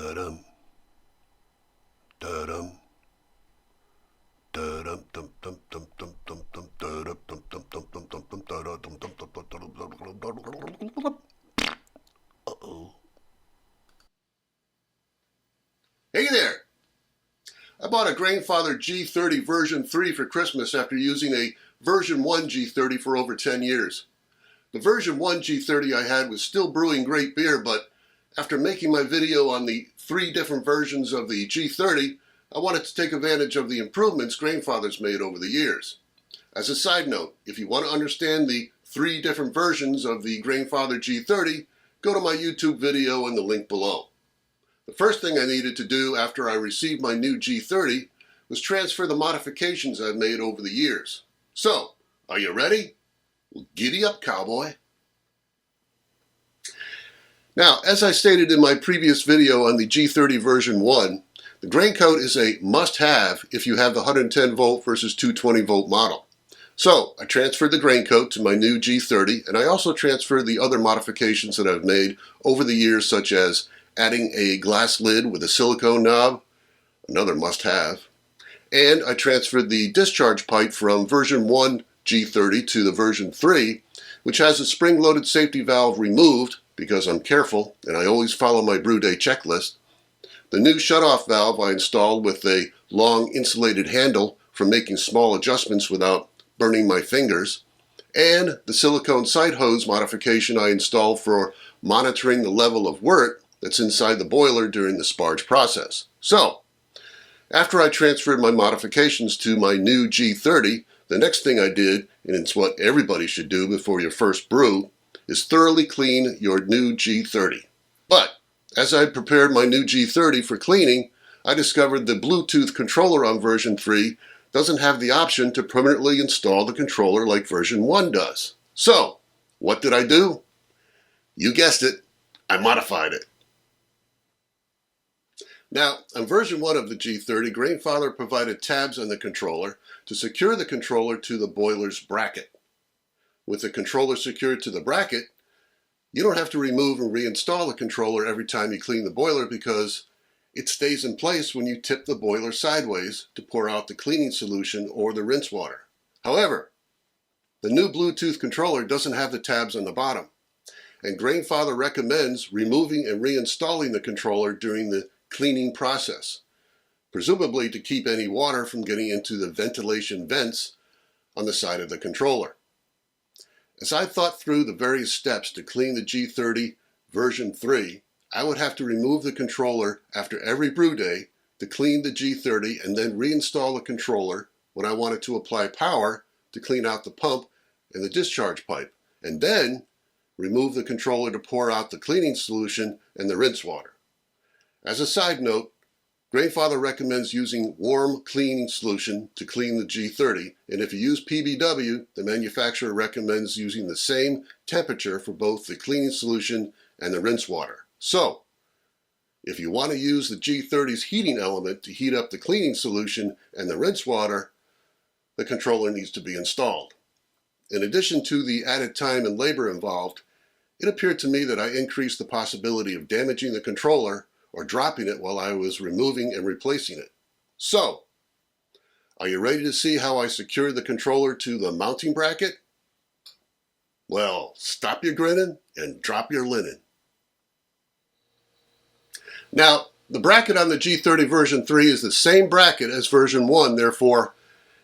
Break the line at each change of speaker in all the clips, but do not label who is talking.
Da-dum, da-dum, da-dum, dum, dum, dum, dum, dum, dum, da-dum, dum, dum, dum, dum, dum, dum, da-dum, dum, dum, dum, dum, dum, dum, dum. Uh-oh. Hey there! I bought a Grainfather G30 version 3 for Christmas after using a version 1 G30 for over 10 years. The version 1 G30 I had was still brewing great beer, but after making my video on the 3 different versions of the G30, I wanted to take advantage of the improvements Grainfather's made over the years. As a side note, if you want to understand the 3 different versions of the Grainfather G30, go to my YouTube video in the link below. The first thing I needed to do after I received my new G30 was transfer the modifications I've made over the years. So, are you ready? Well, giddy up, cowboy. Now, as I stated in my previous video on the G30 version 1, the grain coat is a must-have if you have the 110 volt versus 220 volt model. So, I transferred the grain coat to my new G30, and I also transferred the other modifications that I've made over the years, such as adding a glass lid with a silicone knob, another must-have, and I transferred the discharge pipe from version 1 G30 to the version 3, which has a spring-loaded safety valve removed, because I'm careful and I always follow my brew day checklist. The new shutoff valve I installed with a long insulated handle for making small adjustments without burning my fingers, and the silicone side hose modification I installed for monitoring the level of wort that's inside the boiler during the sparge process. So, after I transferred my modifications to my new G30, the next thing I did, and it's what everybody should do before your first brew, is thoroughly clean your new G30. But, as I prepared my new G30 for cleaning, I discovered the Bluetooth controller on version 3 doesn't have the option to permanently install the controller like version 1 does. So, what did I do? You guessed it, I modified it. Now, on version 1 of the G30, Grainfather provided tabs on the controller to secure the controller to the boiler's bracket. With the controller secured to the bracket, you don't have to remove and reinstall the controller every time you clean the boiler because it stays in place when you tip the boiler sideways to pour out the cleaning solution or the rinse water. However, the new Bluetooth controller doesn't have the tabs on the bottom, and Grainfather recommends removing and reinstalling the controller during the cleaning process, presumably to keep any water from getting into the ventilation vents on the side of the controller. As I thought through the various steps to clean the G30 version 3, I would have to remove the controller after every brew day to clean the G30 and then reinstall the controller when I wanted to apply power to clean out the pump and the discharge pipe, and then remove the controller to pour out the cleaning solution and the rinse water. As a side note, Grainfather recommends using warm cleaning solution to clean the G30, and if you use PBW, the manufacturer recommends using the same temperature for both the cleaning solution and the rinse water. So, if you want to use the G30's heating element to heat up the cleaning solution and the rinse water, the controller needs to be installed. In addition to the added time and labor involved, it appeared to me that I increased the possibility of damaging the controller or dropping it while I was removing and replacing it. So, are you ready to see how I secured the controller to the mounting bracket? Well, stop your grinning and drop your linen. Now, the bracket on the G30 version 3 is the same bracket as version 1, therefore,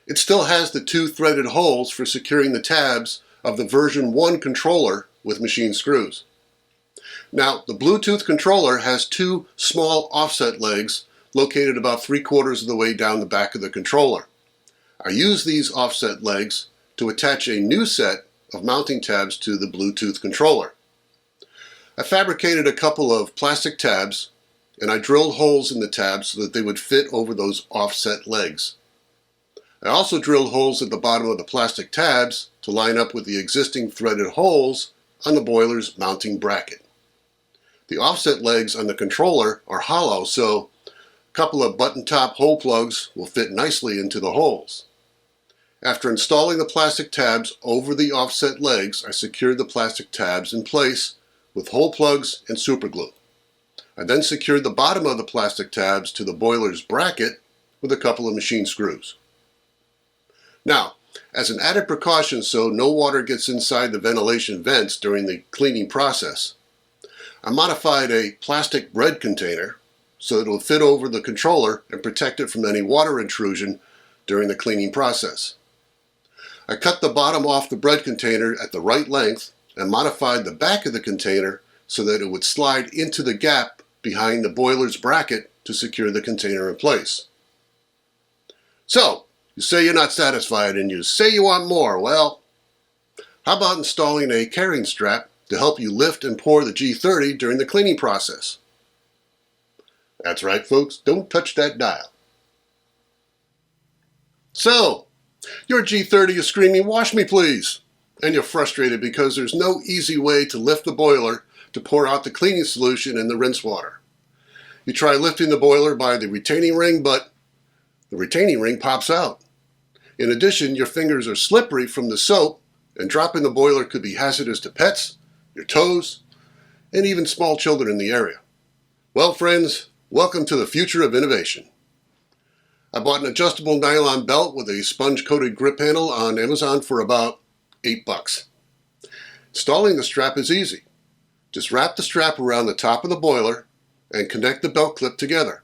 it still has the 2 threaded holes for securing the tabs of the version 1 controller with machine screws. Now, the Bluetooth controller has 2 small offset legs located about 3/4 of the way down the back of the controller. I use these offset legs to attach a new set of mounting tabs to the Bluetooth controller. I fabricated a couple of plastic tabs and I drilled holes in the tabs so that they would fit over those offset legs. I also drilled holes at the bottom of the plastic tabs to line up with the existing threaded holes on the boiler's mounting bracket. The offset legs on the controller are hollow, so a couple of button-top hole plugs will fit nicely into the holes. After installing the plastic tabs over the offset legs, I secured the plastic tabs in place with hole plugs and superglue. I then secured the bottom of the plastic tabs to the boiler's bracket with a couple of machine screws. Now, as an added precaution so no water gets inside the ventilation vents during the cleaning process, I modified a plastic bread container so that it will fit over the controller and protect it from any water intrusion during the cleaning process. I cut the bottom off the bread container at the right length and modified the back of the container so that it would slide into the gap behind the boiler's bracket to secure the container in place. So, you say you're not satisfied and you say you want more. Well, how about installing a carrying strap to help you lift and pour the G30 during the cleaning process? That's right, folks, don't touch that dial. So, your G30 is screaming, "Wash me, please!" And you're frustrated because there's no easy way to lift the boiler to pour out the cleaning solution in the rinse water. You try lifting the boiler by the retaining ring, but the retaining ring pops out. In addition, your fingers are slippery from the soap, and dropping the boiler could be hazardous to pets, your toes, and even small children in the area. Well, friends, welcome to the future of innovation. I bought an adjustable nylon belt with a sponge-coated grip handle on Amazon for about $8. Installing the strap is easy. Just wrap the strap around the top of the boiler and connect the belt clip together.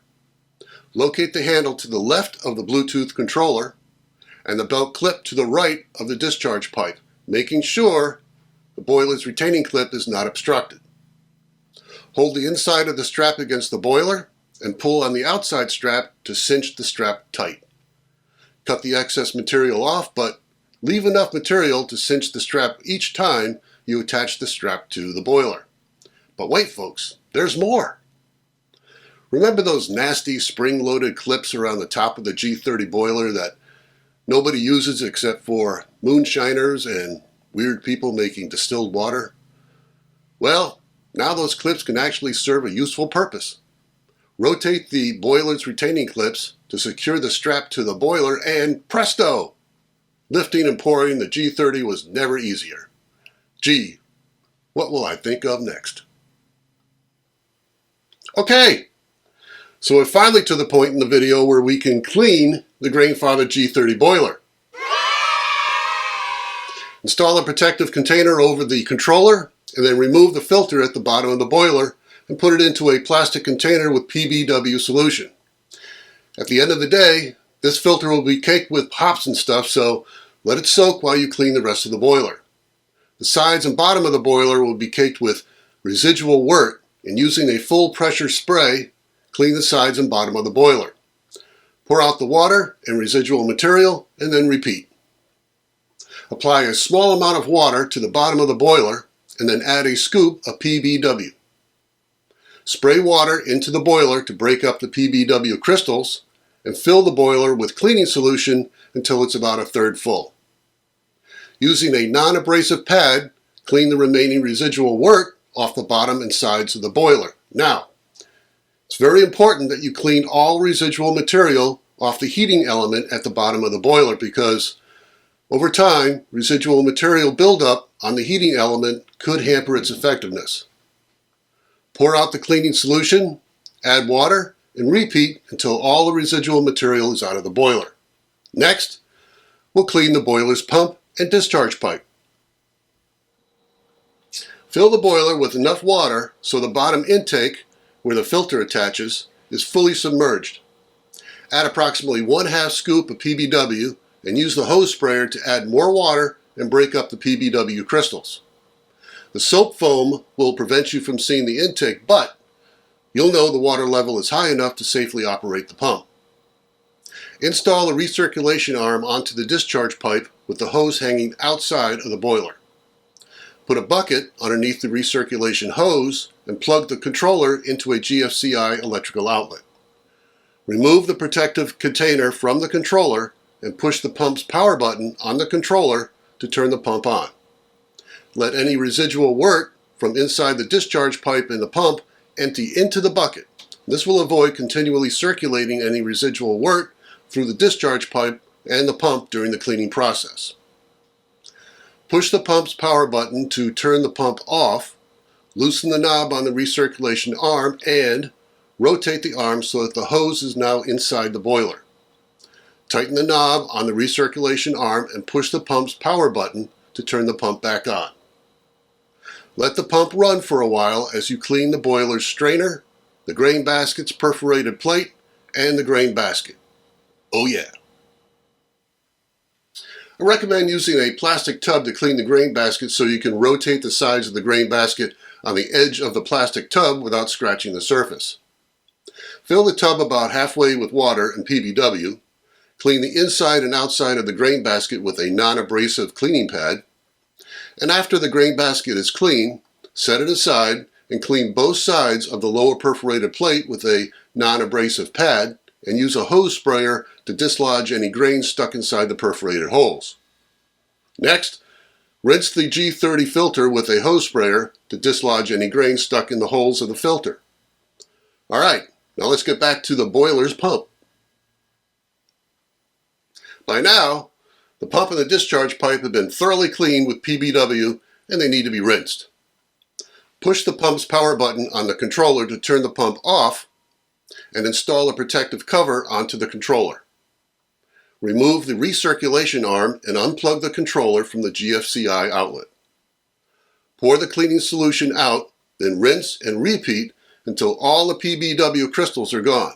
Locate the handle to the left of the Bluetooth controller and the belt clip to the right of the discharge pipe, making sure the boiler's retaining clip is not obstructed. Hold the inside of the strap against the boiler and pull on the outside strap to cinch the strap tight. Cut the excess material off, but leave enough material to cinch the strap each time you attach the strap to the boiler. But wait, folks, there's more. Remember those nasty spring-loaded clips around the top of the G30 boiler that nobody uses except for moonshiners and weird people making distilled water? Well, now those clips can actually serve a useful purpose. Rotate the boiler's retaining clips to secure the strap to the boiler and presto! Lifting and pouring the G30 was never easier. Gee, what will I think of next? Okay, so we're finally to the point in the video where we can clean the Grainfather G30 boiler. Install a protective container over the controller and then remove the filter at the bottom of the boiler and put it into a plastic container with PBW solution. At the end of the day, this filter will be caked with hops and stuff, so let it soak while you clean the rest of the boiler. The sides and bottom of the boiler will be caked with residual wort, and using a full pressure spray, clean the sides and bottom of the boiler. Pour out the water and residual material and then repeat. Apply a small amount of water to the bottom of the boiler and then add a scoop of PBW. Spray water into the boiler to break up the PBW crystals and fill the boiler with cleaning solution until it's about a third full. Using a non-abrasive pad, clean the remaining residual wort off the bottom and sides of the boiler. Now, it's very important that you clean all residual material off the heating element at the bottom of the boiler because over time, residual material buildup on the heating element could hamper its effectiveness. Pour out the cleaning solution, add water, and repeat until all the residual material is out of the boiler. Next, we'll clean the boiler's pump and discharge pipe. Fill the boiler with enough water so the bottom intake, where the filter attaches, is fully submerged. Add approximately 1/2 scoop of PBW and use the hose sprayer to add more water and break up the PBW crystals. The soap foam will prevent you from seeing the intake, but you'll know the water level is high enough to safely operate the pump. Install a recirculation arm onto the discharge pipe with the hose hanging outside of the boiler. Put a bucket underneath the recirculation hose and plug the controller into a GFCI electrical outlet. Remove the protective container from the controller and push the pump's power button on the controller to turn the pump on. Let any residual wort from inside the discharge pipe in the pump empty into the bucket. This will avoid continually circulating any residual wort through the discharge pipe and the pump during the cleaning process. Push the pump's power button to turn the pump off, loosen the knob on the recirculation arm and rotate the arm so that the hose is now inside the boiler. Tighten the knob on the recirculation arm and push the pump's power button to turn the pump back on. Let the pump run for a while as you clean the boiler's strainer, the grain basket's perforated plate, and the grain basket. Oh yeah! I recommend using a plastic tub to clean the grain basket so you can rotate the sides of the grain basket on the edge of the plastic tub without scratching the surface. Fill the tub about halfway with water and PBW. Clean the inside and outside of the grain basket with a non-abrasive cleaning pad. And after the grain basket is clean, set it aside and clean both sides of the lower perforated plate with a non-abrasive pad and use a hose sprayer to dislodge any grain stuck inside the perforated holes. Next, rinse the G30 filter with a hose sprayer to dislodge any grain stuck in the holes of the filter. Alright, now let's get back to the boiler's pump. By now, the pump and the discharge pipe have been thoroughly cleaned with PBW and they need to be rinsed. Push the pump's power button on the controller to turn the pump off and install a protective cover onto the controller. Remove the recirculation arm and unplug the controller from the GFCI outlet. Pour the cleaning solution out, then rinse and repeat until all the PBW crystals are gone.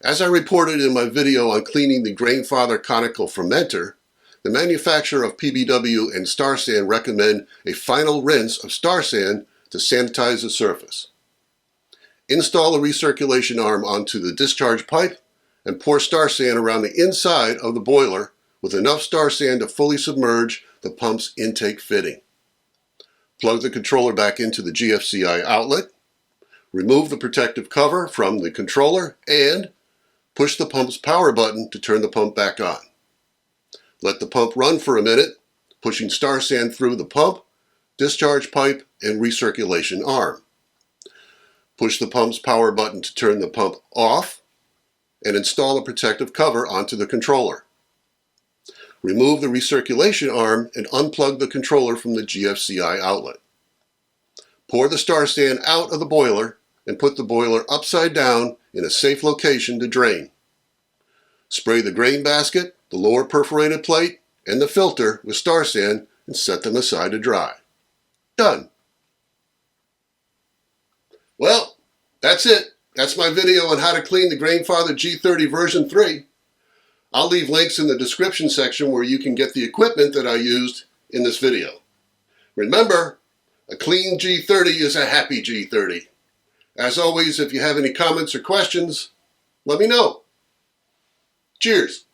As I reported in my video on cleaning the Grainfather conical fermenter, the manufacturer of PBW and Star Sand recommend a final rinse of Star Sand to sanitize the surface. Install the recirculation arm onto the discharge pipe and pour Star Sand around the inside of the boiler with enough Star Sand to fully submerge the pump's intake fitting. Plug the controller back into the GFCI outlet, remove the protective cover from the controller, and push the pump's power button to turn the pump back on. Let the pump run for a minute, pushing Star Sand through the pump, discharge pipe, and recirculation arm. Push the pump's power button to turn the pump off and install a protective cover onto the controller. Remove the recirculation arm and unplug the controller from the GFCI outlet. Pour the Star Sand out of the boiler and put the boiler upside down in a safe location to drain. Spray the grain basket, the lower perforated plate, and the filter with Star Sand and set them aside to dry. Done. Well, that's it. That's my video on how to clean the Grainfather G30 version 3. I'll leave links in the description section where you can get the equipment that I used in this video. Remember, a clean G30 is a happy G30. As always, if you have any comments or questions, let me know. Cheers.